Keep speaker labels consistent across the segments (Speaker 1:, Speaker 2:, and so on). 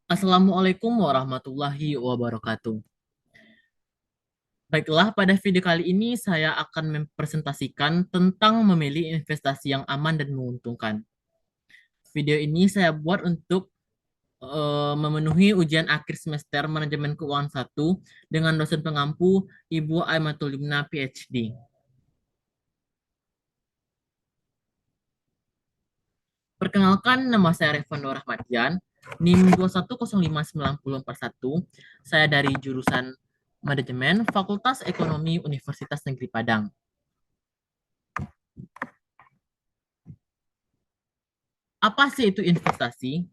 Speaker 1: Assalamualaikum warahmatullahi wabarakatuh. Baiklah, pada video kali ini saya akan mempresentasikan tentang memilih investasi yang aman dan menguntungkan. Video ini saya buat untuk memenuhi ujian akhir semester Manajemen Keuangan 1 dengan dosen pengampu Ibu Aimatul Limna PhD. Perkenalkan, nama saya Revando Rahmadian, NIM 2105941. Saya dari jurusan Manajemen Fakultas Ekonomi Universitas Negeri Padang. Apa sih itu investasi?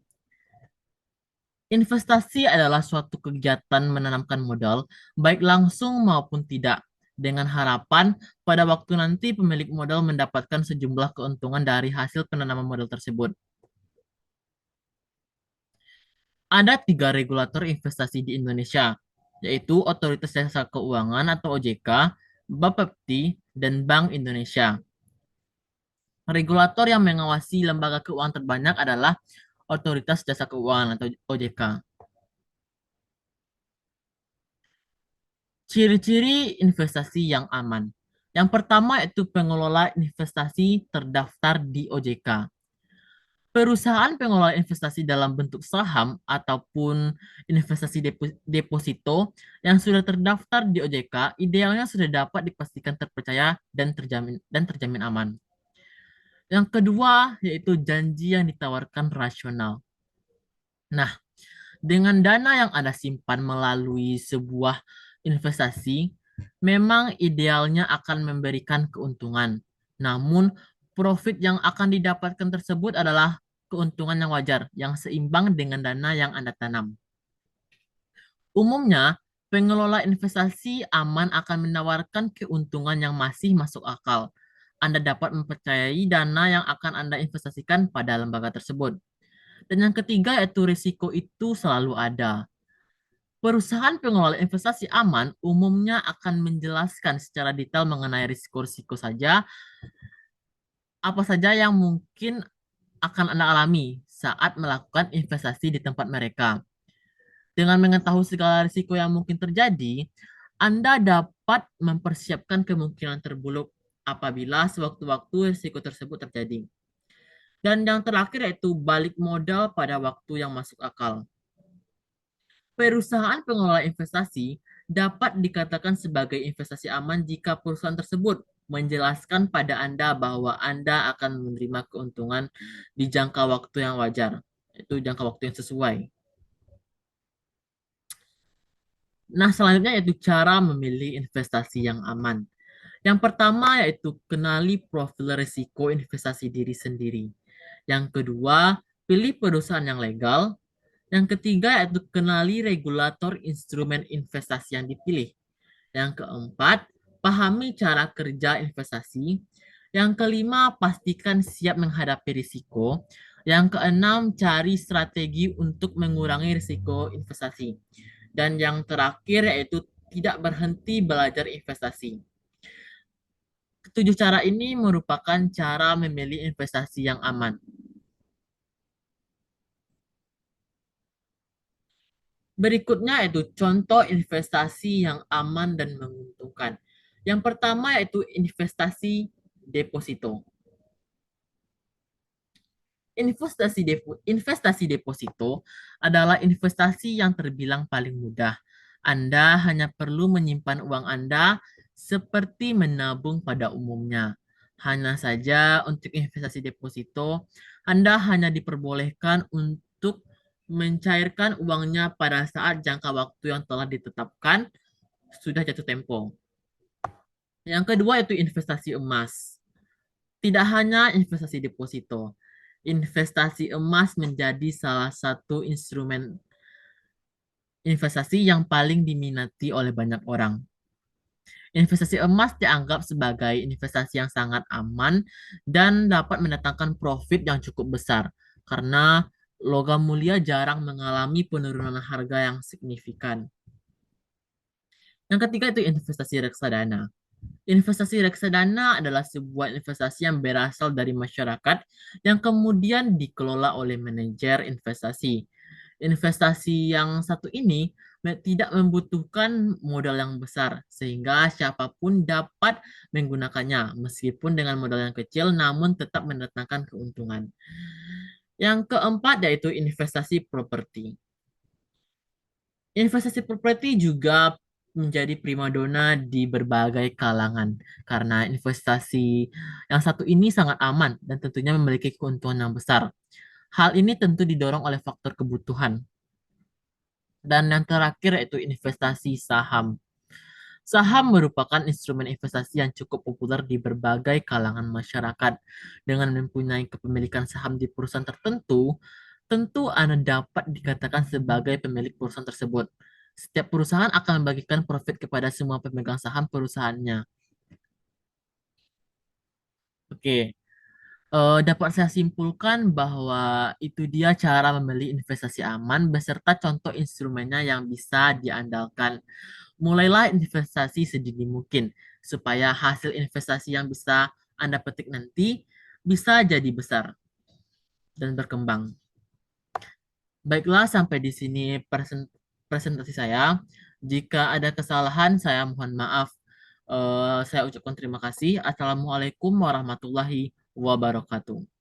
Speaker 1: Investasi adalah suatu kegiatan menanamkan modal, baik langsung maupun tidak, dengan harapan pada waktu nanti pemilik modal mendapatkan sejumlah keuntungan dari hasil penanaman modal tersebut. Ada tiga regulator investasi di Indonesia, yaitu Otoritas Jasa Keuangan atau OJK, Bapepti, dan Bank Indonesia. Regulator yang mengawasi lembaga keuangan terbanyak adalah Otoritas Jasa Keuangan atau OJK. Ciri-ciri investasi yang aman. Yang pertama itu pengelola investasi terdaftar di OJK. Perusahaan pengelola investasi dalam bentuk saham ataupun investasi deposito yang sudah terdaftar di OJK idealnya sudah dapat dipastikan terpercaya dan terjamin aman. Yang kedua yaitu janji yang ditawarkan rasional. Nah, dengan dana yang Anda simpan melalui sebuah investasi, memang idealnya akan memberikan keuntungan. Namun, profit yang akan didapatkan tersebut adalah keuntungan yang wajar, yang seimbang dengan dana yang Anda tanam. Umumnya, pengelola investasi aman akan menawarkan keuntungan yang masih masuk akal. Anda dapat mempercayai dana yang akan Anda investasikan pada lembaga tersebut. Dan yang ketiga yaitu risiko itu selalu ada. Perusahaan pengelola investasi aman umumnya akan menjelaskan secara detail mengenai risiko-risiko apa saja yang mungkin akan Anda alami saat melakukan investasi di tempat mereka. Dengan mengetahui segala risiko yang mungkin terjadi, Anda dapat mempersiapkan kemungkinan terburuk apabila sewaktu-waktu risiko tersebut terjadi. Dan yang terakhir yaitu balik modal pada waktu yang masuk akal. Perusahaan pengelola investasi dapat dikatakan sebagai investasi aman jika perusahaan tersebut menjelaskan pada Anda bahwa Anda akan menerima keuntungan di jangka waktu yang wajar, itu jangka waktu yang sesuai. Nah, selanjutnya yaitu cara memilih investasi yang aman. Yang pertama yaitu kenali profil risiko investasi diri sendiri. Yang kedua, pilih perusahaan yang legal. Yang ketiga yaitu kenali regulator instrumen investasi yang dipilih. Yang keempat, pahami cara kerja investasi. Yang kelima, pastikan siap menghadapi risiko. Yang keenam, cari strategi untuk mengurangi risiko investasi. Dan yang terakhir yaitu tidak berhenti belajar investasi. Ketujuh cara ini merupakan cara memilih investasi yang aman. Berikutnya yaitu contoh investasi yang aman dan menguntungkan. Yang pertama yaitu investasi deposito. Investasi deposito adalah investasi yang terbilang paling mudah. Anda hanya perlu menyimpan uang Anda seperti menabung pada umumnya. Hanya saja untuk investasi deposito, Anda hanya diperbolehkan untuk mencairkan uangnya pada saat jangka waktu yang telah ditetapkan sudah jatuh tempo. Yang kedua itu investasi emas. Tidak hanya investasi deposito, investasi emas menjadi salah satu instrumen investasi yang paling diminati oleh banyak orang. Investasi emas dianggap sebagai investasi yang sangat aman dan dapat mendatangkan profit yang cukup besar karena logam mulia jarang mengalami penurunan harga yang signifikan. Yang ketiga itu investasi reksadana. Investasi reksadana adalah sebuah investasi yang berasal dari masyarakat yang kemudian dikelola oleh manajer investasi. Investasi yang satu ini tidak membutuhkan modal yang besar, sehingga siapapun dapat menggunakannya, meskipun dengan modal yang kecil, namun tetap mendatangkan keuntungan. Yang keempat yaitu investasi properti. Investasi properti juga menjadi primadona di berbagai kalangan karena investasi yang satu ini sangat aman dan tentunya memiliki keuntungan yang besar. Hal ini tentu didorong oleh faktor kebutuhan. Dan yang terakhir yaitu investasi saham. Saham merupakan instrumen investasi yang cukup populer di berbagai kalangan masyarakat. Dengan mempunyai kepemilikan saham di perusahaan tertentu, tentu Anda dapat dikatakan sebagai pemilik perusahaan tersebut. Setiap perusahaan akan membagikan profit kepada semua pemegang saham perusahaannya. Oke, dapat saya simpulkan bahwa itu dia cara membeli investasi aman beserta contoh instrumennya yang bisa diandalkan. Mulailah investasi sedini mungkin supaya hasil investasi yang bisa Anda petik nanti bisa jadi besar dan berkembang. Baiklah, sampai di sini presentasi saya. Jika ada kesalahan, saya mohon maaf. Saya ucapkan terima kasih. Assalamualaikum warahmatullahi wabarakatuh.